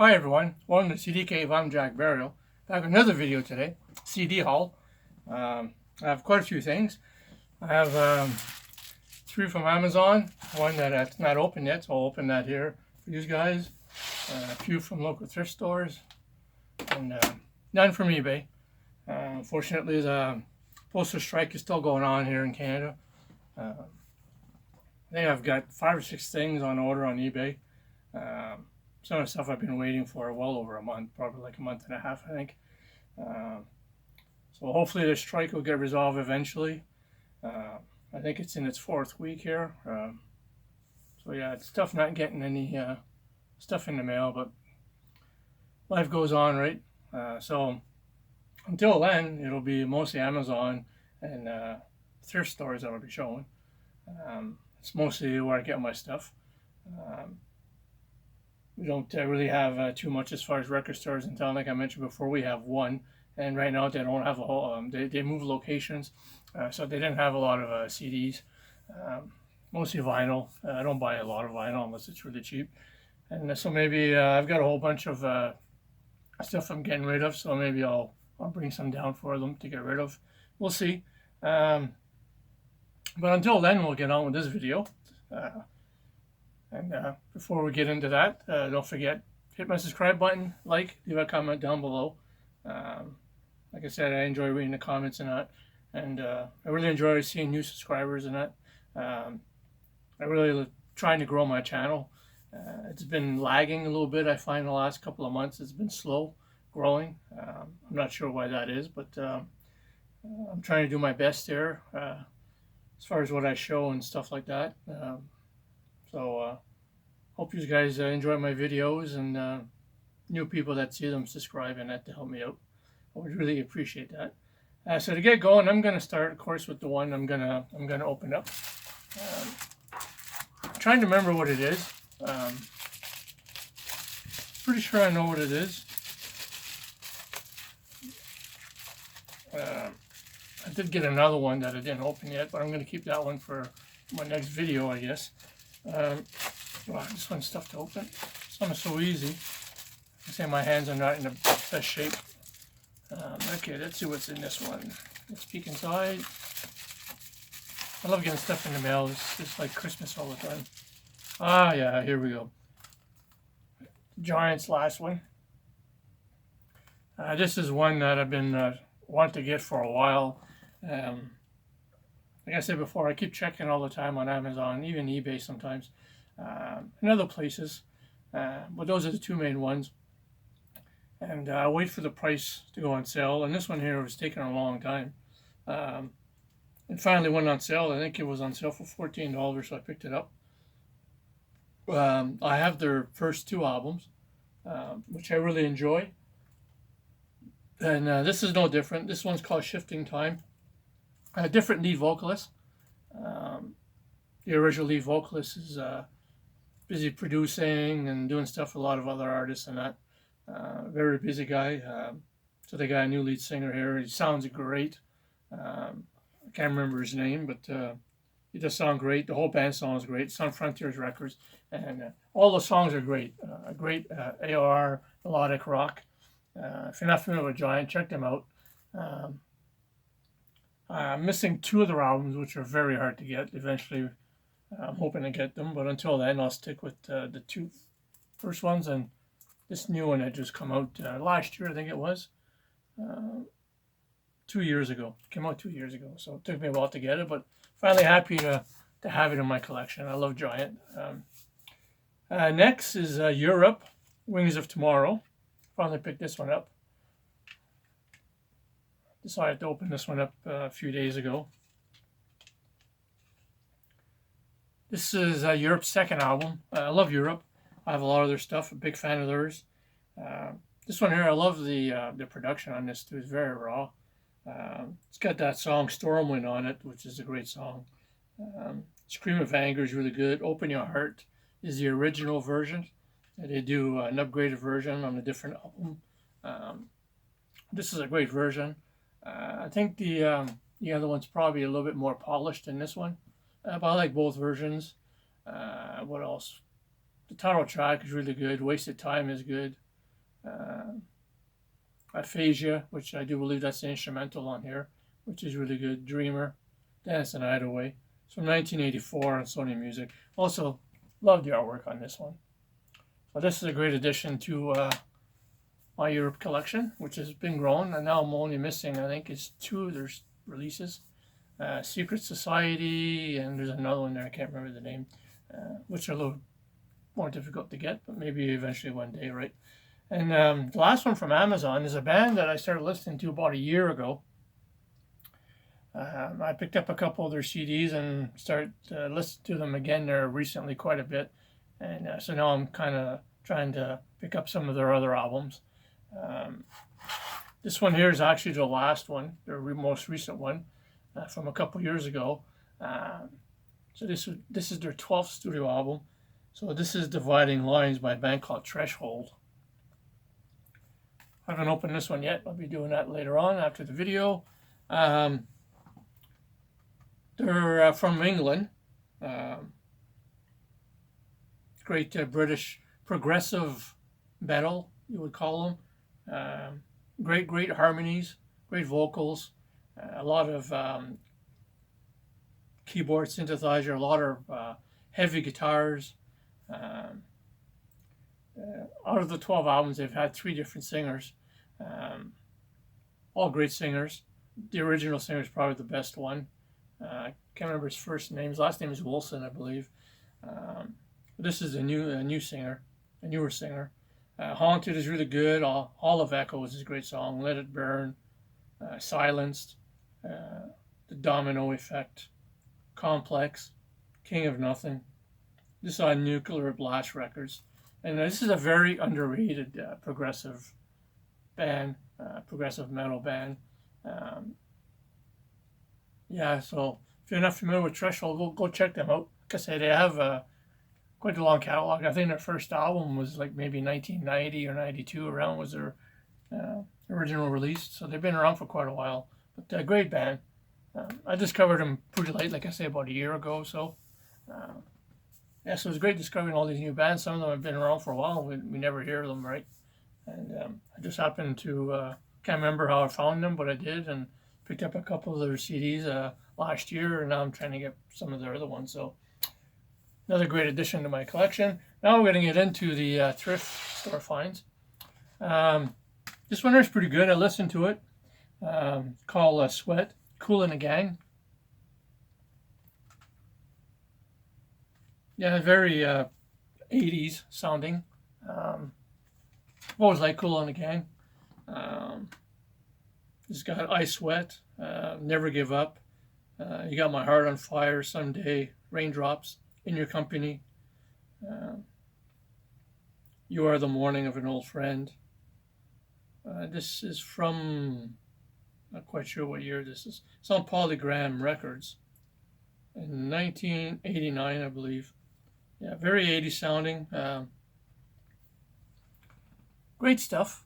Hi everyone, welcome to CD Cave. I'm Jack Burial. Back with another video today, CD haul. I have quite a few things. I have three from Amazon, one that's not open yet, so I'll open that here for you guys. A few from local thrift stores, and none from eBay. Unfortunately, the postal strike is still going on here in Canada. I think I've got 5 or 6 things on order on eBay. Some of the stuff I've been waiting for well over a month, probably like a month and a half, I think. So hopefully the strike will get resolved eventually. I think it's in its 4th week here. So yeah, it's tough not getting any stuff in the mail, but life goes on, right? So until then, it'll be mostly Amazon and thrift stores that I'll be showing. It's mostly where I get my stuff. We don't really have too much as far as record stores in town. Like I mentioned before, we have one, and right now they don't have a whole. They move locations, so they didn't have a lot of CDs. Mostly vinyl. I don't buy a lot of vinyl unless it's really cheap, and so maybe I've got a whole bunch of stuff I'm getting rid of. So maybe I'll bring some down for them to get rid of. We'll see. But until then, we'll get on with this video. And before we get into that, don't forget, hit my subscribe button, leave a comment down below. Like I said, I enjoy reading the comments and that. And I really enjoy seeing new subscribers and that. I really trying to grow my channel. It's been lagging a little bit, I find, the last couple of months. It's been slow growing. I'm not sure why that is, but I'm trying to do my best there as far as what I show and stuff like that. So hope you guys enjoy my videos, and new people that see them subscribe and that to help me out. I would really appreciate that. So to get going, I'm going to start, of course, with the one I'm gonna open up. I'm trying to remember what it is. Pretty sure I know what it is. I did get another one that I didn't open yet, but I'm going to keep that one for my next video, I guess. Wow, this one's tough to open. This one is so easy. I say my hands are not in the best shape. Okay, let's see what's in this one. Let's peek inside. I love getting stuff in the mail. It's just like Christmas all the time. Ah, yeah, here we go. Giant's last one. This is one that I've been wanting to get for a while. Like I said before, I keep checking all the time on Amazon, even eBay sometimes, and other places. But those are the two main ones. And I wait for the price to go on sale. And this one here was taking a long time. It finally went on sale. I think it was on sale for $14, so I picked it up. I have their first 2 albums, which I really enjoy. And this is no different. This one's called Shifting Time. A different lead vocalist. The original lead vocalist is busy producing and doing stuff for a lot of other artists and that. Very busy guy. So they got a new lead singer here. He sounds great. I can't remember his name, but he does sound great. The whole band sounds great. It's on Frontiers Records, and all the songs are great. A great AOR melodic rock. If you're not familiar with Giant, check them out. I'm missing 2 of their albums, which are very hard to get. Eventually, I'm hoping to get them, but until then, I'll stick with the 2 first ones and this new one that just come out last year, I think it was. 2 years ago. It came out 2 years ago, so it took me a while to get it, but finally happy to have it in my collection. I love Giant. Next is Europe, Wings of Tomorrow. Finally picked this one up. Decided to open this one up a few days ago. This is Europe's second album. I love Europe. I have a lot of their stuff. A big fan of theirs. This one here, I love the production on this too. It's very raw. It's got that song Stormwind on it, which is a great song. Scream of Anger is really good. Open Your Heart is the original version. They do an upgraded version on a different album. This is a great version. I think the other one's probably a little bit more polished than this one, but I like both versions. What else? The title track is really good. Wasted Time is good. Aphasia, which I do believe that's the instrumental on here, which is really good. Dreamer, Dance and Hideaway. It's from 1984 on Sony Music. Also, love the artwork on this one. So this is a great addition to my Europe collection, which has been growing, and now I'm only missing, I think, it's 2 of their releases. Secret Society, and there's another one there, I can't remember the name, which are a little more difficult to get, but maybe eventually one day, right? And the last one from Amazon is a band that I started listening to about a year ago. I picked up a couple of their CDs and started listening to them again there recently quite a bit. And so now I'm kind of trying to pick up some of their other albums. This one here is actually the last one, their most recent one from a couple years ago. So this is their 12th studio album. So this is Dividing Lines by a band called Threshold. I haven't opened this one yet. I'll be doing that later on after the video. They're from England. Great British progressive metal, you would call them. Great harmonies, great vocals, a lot of keyboard synthesizer, a lot of heavy guitars. Out of the 12 albums, they've had 3 different singers, all great singers. The original singer is probably the best one. I can't remember his first name. His last name is Wilson, I believe. This is a newer singer. Haunted is really good. Hall of Echoes is a great song. Let It Burn, Silenced, The Domino Effect, Complex, King of Nothing. This is on Nuclear Blast Records. And this is a very underrated progressive band, progressive metal band. Yeah, so if you're not familiar with Threshold, go check them out. Like I say, they have quite a long catalog. I think their first album was like maybe 1990 or 92, around was their original release. So they've been around for quite a while. But a great band. I discovered them pretty late, like I say, about a year ago or so. Yeah, so it was great discovering all these new bands. Some of them have been around for a while. We never hear of them, right? And I just happened to, can't remember how I found them, but I did, and picked up a couple of their CDs last year, and now I'm trying to get some of their other ones. So another great addition to my collection. Now we're going to get into the thrift store finds. This one is pretty good. I listened to it. Called Sweat, Kool and the Gang. Yeah, very 80s sounding. I've always liked Kool and the Gang. It's got I Sweat, Never Give Up, You Got My Heart on Fire, Someday, Raindrops, In Your Company, You Are the Morning of an Old Friend. This is from, not quite sure what year this is. It's on Polygram Records in 1989, I believe. Yeah, very 80s sounding. Great stuff.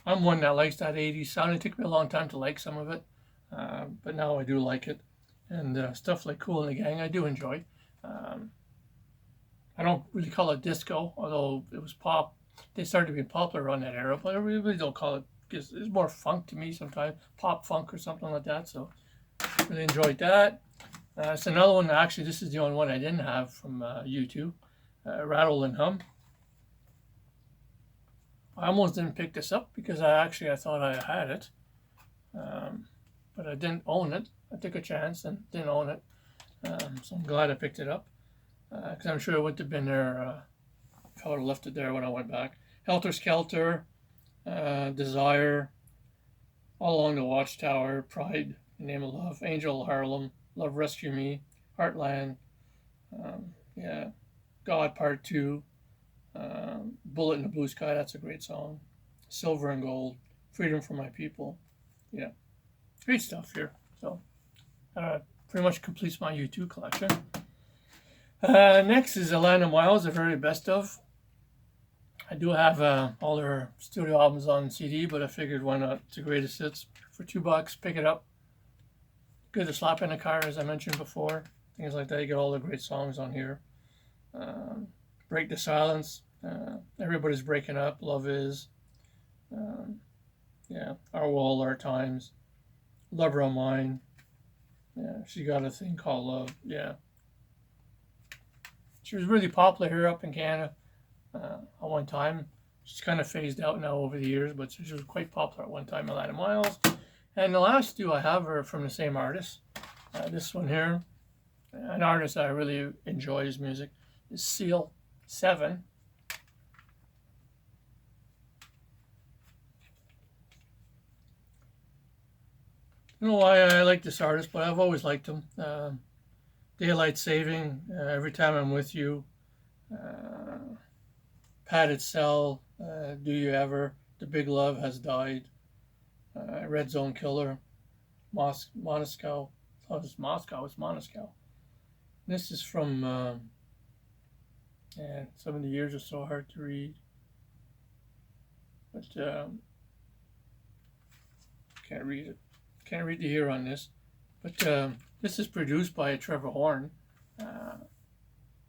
I'm one that likes that 80s sound. It took me a long time to like some of it, but now I do like it. And stuff like Kool and the Gang, I do enjoy. I don't really call it disco, although it was pop. They started being popular around that era, but I really don't call it, because it's more funk to me sometimes, pop funk or something like that. So really enjoyed that. It's another one. Actually, this is the only one I didn't have from U2, Rattle and Hum. I almost didn't pick this up because I thought I had it, but I didn't own it. I took a chance and didn't own it, so I'm glad I picked it up, because I'm sure it wouldn't have been there if I would have left it there when I went back. Helter Skelter, Desire, All Along the Watchtower, Pride, The Name of Love, Angel of Harlem, Love Rescue Me, Heartland, God Part 2, Bullet in the Blue Sky, that's a great song. Silver and Gold, Freedom for My People. Yeah, great stuff here. So pretty much completes my U2 collection. Next is Alana Miles, the very best of. I do have all their studio albums on CD, but I figured why not? It's the greatest hits. For $2, pick it up. Good to slap in a car, as I mentioned before. Things like that. You get all the great songs on here. Break the Silence, Everybody's Breaking Up, Love Is, um, yeah, Our World, Our Times, Lover of Mine, yeah, She Got a Thing Called Love, yeah. She was really popular here up in Canada at one time. She's kind of phased out now over the years, but she was quite popular at one time, Alaina Miles. And the last two I have are from the same artist. This one here, an artist I really enjoy his music, is Seal 7. I don't know why I like this artist, but I've always liked him. Daylight Saving, Every Time I'm With You, Padded Cell, Do You Ever, The Big Love Has Died, Red Zone Killer, Moscow. Oh, it's Moscow, it's Moscow. This is from, yeah, 70 years are so hard to read. But can't read it. Can't read the year on this. But this is produced by Trevor Horn,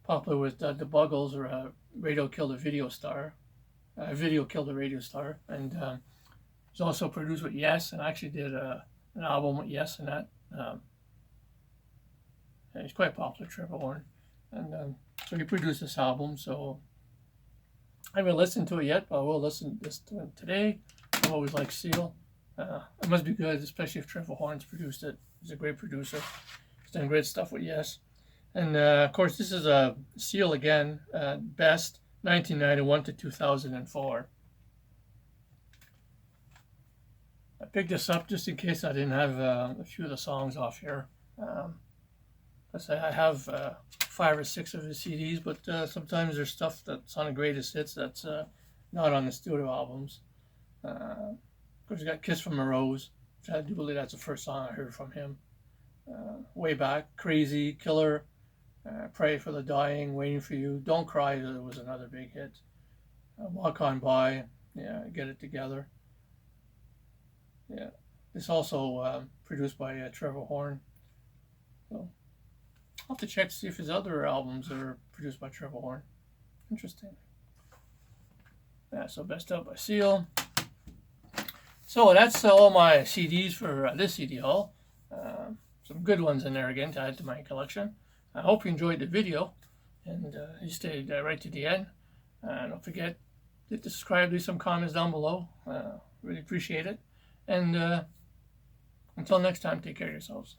popular with the Buggles, or Radio Killed a Video Star. Video Killed a Radio Star. And it's also produced with Yes, and I actually did an album with Yes and that. And he's quite popular, Trevor Horn. And so he produced this album, so I haven't listened to it yet, but I will listen to it today. I've always liked Seal. It must be good, especially if Trevor Horn's produced it. He's a great producer. He's done great stuff with Yes. And of course, this is a Seal again, Best 1991 to 2004. I picked this up just in case I didn't have a few of the songs off here. I have 5 or 6 of his CDs, but sometimes there's stuff that's on the greatest hits that's not on the studio albums. Of course, you got Kiss from a Rose, which I do believe that's the first song I heard from him. Way back, Crazy, Killer, Pray for the Dying, Waiting for You, Don't Cry, that was another big hit. Walk On By, yeah, Get It Together. Yeah, it's also produced by Trevor Horn. So I'll have to check to see if his other albums are produced by Trevor Horn. Interesting. Yeah, so Best Of by Seal. So that's all my CDs for this CD haul. Some good ones in there again to add to my collection. I hope you enjoyed the video and you stayed right to the end. Don't forget to subscribe, leave some comments down below. Really appreciate it. And until next time, take care of yourselves.